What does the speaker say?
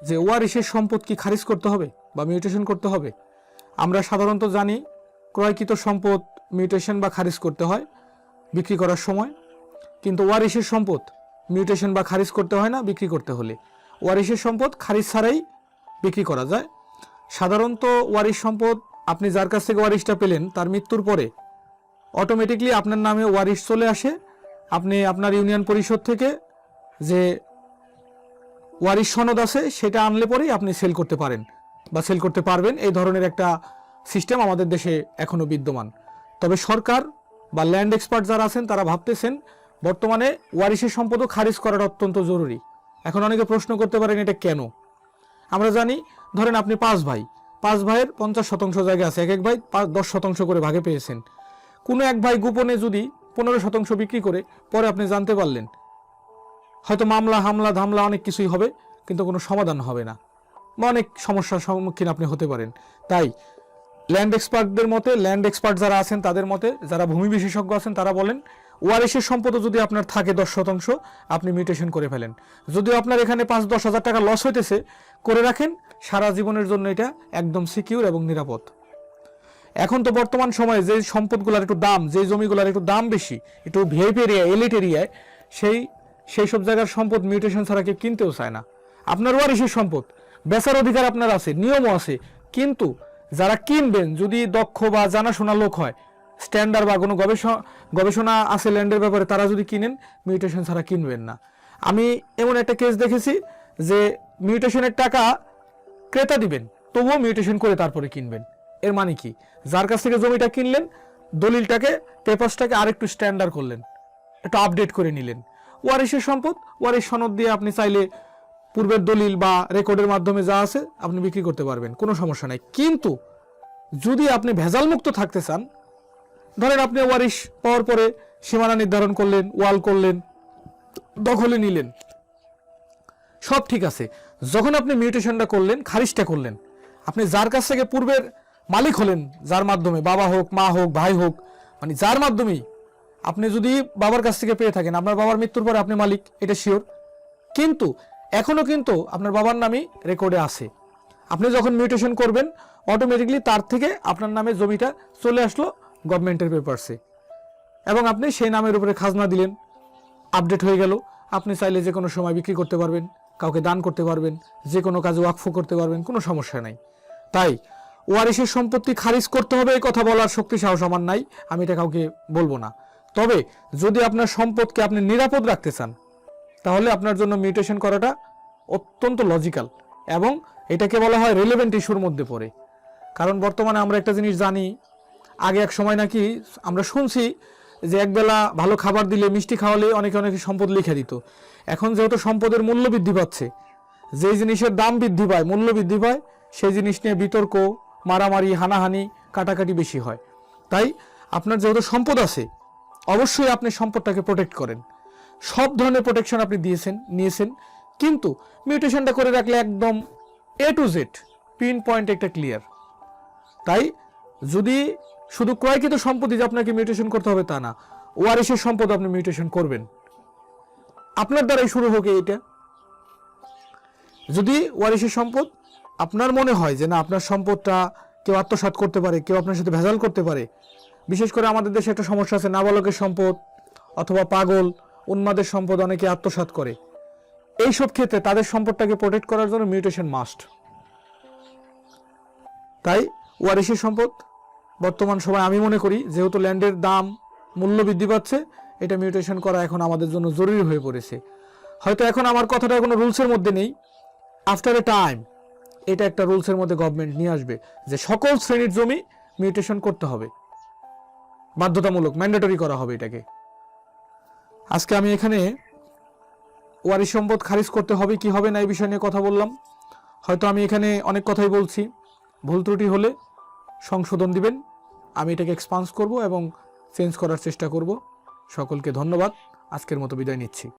যে ওয়ারিশের সম্পদ কি খারিজ করতে হবে বা মিউটেশন করতে হবে? আমরা সাধারণত জানি ক্রয়কৃত সম্পদ মিউটেশন বা খারিজ করতে হয় বিক্রি করার সময়, কিন্তু ওয়ারিশের সম্পদ মিউটেশন বা খারিজ করতে হয় না বিক্রি করতে হলে। ওয়ারিশের সম্পদ খারিজ ছাড়াই বিক্রি করা যায়। সাধারণত ওয়ারিশ সম্পদ আপনি যার কাছ থেকে ওয়ারিশটা পেলেন তার মৃত্যুর পরে অটোমেটিকলি আপনার নামে ওয়ারিশ চলে আসে। আপনি আপনার ইউনিয়ন পরিষদ থেকে যে ওয়ারিশ সনদ আছে সেটা আনলে পরেই আপনি সেল করতে পারেন বা সেল করতে পারবেন। এই ধরনের একটা সিস্টেম আমাদের দেশে এখনো বিদ্যমান। তবে সরকার বা ল্যান্ড এক্সপার্ট যারা আছেন তারা ভাবতেছেন বর্তমানে ওয়ারিশের সম্পদও খারিজ করার অত্যন্ত জরুরি। এখন অনেকে প্রশ্ন করতে পারেন এটা কেন? আমরা জানি ধরেন আপনি 5 ভাই, 5 ভাইয়ের 50% জায়গা আছে, এক এক ভাই 10% করে ভাগে পেয়েছেন। কোনো এক ভাই গোপনে যদি 15% বিক্রি করে পরে আপনি জানতে পারলেন, হয়তো মামলা হামলা ধামলা অনেক কিছুই হবে, কিন্তু কোনো সমাধান হবে না বা অনেক সমস্যার সম্মুখীন আপনি হতে পারেন। তাই ল্যান্ড এক্সপার্টদের মতে, ল্যান্ড এক্সপার্ট যারা আছেন তাদের মতে, যারা ভূমি বিশেষজ্ঞ আছেন তারা বলেন ওয়ারিশের সম্পদও যদি আপনার থাকে 10% আপনি মিউটেশন করে ফেলেন। যদিও আপনার এখানে 5-10 হাজার টাকা লস হইতেছে, করে রাখেন, সারা জীবনের জন্য এটা একদম সিকিউর এবং নিরাপদ। এখন তো বর্তমান সময়ে যে সম্পদগুলোর একটু দাম, যে জমিগুলোর একটু দাম বেশি, একটু ভিআইপি এরিয়া, এলিট এরিয়ায়, সেই সব জায়গার সম্পদ মিউটেশন ছাড়া কেউ কিনতেও চায় না। আপনার ওয়ারিশের সম্পদ বেচার অধিকার আপনার আছে, নিয়মও আছে, কিন্তু যারা কিনবেন যদি দক্ষ বা জানাশোনা লোক হয়, স্ট্যান্ডার্ড বা কোনো গবেষণা আছে ল্যান্ডের ব্যাপারে, তারা যদি কিনেন মিউটেশন ছাড়া কিনবেন না। আমি এমন একটা কেস দেখেছি যে মিউটেশনের টাকা ক্রেতা দিবেন, তবুও মিউটেশন করে তারপরে কিনবেন। এর মানে কি? যার কাছ থেকে জমিটা কিনলেন, দলিলটাকে, পেপারসটাকে আরেকটু স্ট্যান্ডার্ড করলেন, একটু আপডেট করে নিলেন। ওয়ারিশের সম্পদ ওয়ারিশ সনদ দিয়ে আপনি চাইলে পূর্বের দলিল বা রেকর্ডের মাধ্যমে যা আছে আপনি বিক্রি করতে পারবেন, কোনো সমস্যা নাই। কিন্তু যদি আপনি ভেজাল মুক্ত থাকতে চান, ধরেন আপনি ওয়ারিশ পাওয়ার পরে সীমানা নির্ধারণ করলেন, ওয়াল করলেন, দখলে নিলেন, সব ঠিক আছে। যখন আপনি মিউটেশনটা করলেন, খারিজটা করলেন, আপনি যার কাছ থেকে পূর্বের মালিক হলেন, যার মাধ্যমে বাবা হোক, মা হোক, ভাই হোক, মানে যার মাধ্যমেই আপনি যদি বাবার কাছ থেকে পেয়ে থাকেন, আপনার বাবার মৃত্যুর পরে আপনি মালিক, এটা শিওর। কিন্তু এখনো কিন্তু আপনার বাবার নামই রেকর্ডে আছে। আপনি যখন মিউটেশন করবেন অটোমেটিকলি তার থেকে আপনার নামে জমিটা চলে আসলো গভর্নমেন্টের পেপারসে, এবং আপনি সেই নামের উপরে খাজনা দিলেন, আপডেট হয়ে গেল। আপনি চাইলে যে কোনো সময় বিক্রি করতে পারবেন, কাউকে দান করতে পারবেন, যে কোনো কাজে ওয়াকফ করতে পারবেন, কোনো সমস্যা নাই। তাই ওয়ারিশের সম্পত্তি খারিজ করতে হবে এই কথা বলার শক্তি সাহস আমার নাই, আমি এটা কাউকে বলবো না। তবে যদি আপনার সম্পদকে আপনি নিরাপদ রাখতে চান, তাহলে আপনার জন্য মিউটেশন করাটা অত্যন্ত লজিক্যাল, এবং এটাকে বলা হয় রিলেভেন্ট ইস্যুর মধ্যে পড়ে। কারণ বর্তমানে আমরা একটা জিনিস জানি, আগে এক সময় নাকি আমরা শুনছি যে একবেলা ভালো খাবার দিলে, মিষ্টি খাওয়ালে অনেকে অনেকে সম্পদ লিখে দিত। এখন যেহেতু সম্পদের মূল্য বৃদ্ধি পাচ্ছে, যেই জিনিসের দাম বৃদ্ধি পায়, মূল্য বৃদ্ধি পায়, সেই জিনিস নিয়ে বিতর্ক, মারামারি, হানাহানি, কাটাকাটি বেশি হয়। তাই আপনার যেহেতু সম্পদ আছে, অবশ্যই আপনি সম্পদটাকে প্রোটেক্ট করেন। সব ধরনের প্রোটেকশন আপনি নিয়েছেন, কিন্তু মিউটেশনটা করে রাখলে একদম A to Z pin point একটা ক্লিয়ার। তাই যদি শুধু ক্রয়কৃত সম্পত্তি যে আপনাকে মিউটেশন করতে হবে তা না, ওয়ারিশের সম্পদ আপনি মিউটেশন করবেন, আপনার দ্বারাই শুরু হোক এটা। যদি ওয়ারিশের সম্পদ আপনার মনে হয় যে না, আপনার সম্পদটা কেউ আত্মসাৎ করতে পারে, কেউ আপনার সাথে ভেজাল করতে পারে, বিশেষ করে আমাদের দেশে একটা সমস্যা আছে, নাবালকের সম্পদ অথবা পাগল উন্মাদের সম্পদ অনেকে আত্মসাৎ করে। এইসব ক্ষেত্রে তাদের সম্পদটাকে প্রোটেক্ট করার জন্য মিউটেশন মাস্ট। তাই ওয়ারিশের সম্পদ বর্তমান সময় আমি মনে করি, যেহেতু ল্যান্ডের দাম, মূল্য বৃদ্ধি পাচ্ছে, এটা মিউটেশন করা এখন আমাদের জন্য জরুরি হয়ে পড়েছে। হয়তো এখন আমার কথাটা কোনো রুলসের মধ্যে নেই, আফটার এ টাইম এটা একটা রুলসের মধ্যে গভর্নমেন্ট নিয়ে আসবে যে সকল শ্রেণীর জমি মিউটেশন করতে হবে, বাধ্যতামূলক, ম্যান্ডেটরি করা হবে এটাকে। আজকে আমি এখানে ওয়ারিশ সম্পদ খারিজ করতে হবে কি হবে না এই বিষয় নিয়ে কথা বললাম। হয়তো আমি এখানে অনেক কথাই বলছি, ভুল ত্রুটি হলে সংশোধন দিবেন, আমি এটাকে এক্সপান্স করব এবং চেঞ্জ করার চেষ্টা করব। সকলকে ধন্যবাদ, আজকের মতো বিদায় নিচ্ছি।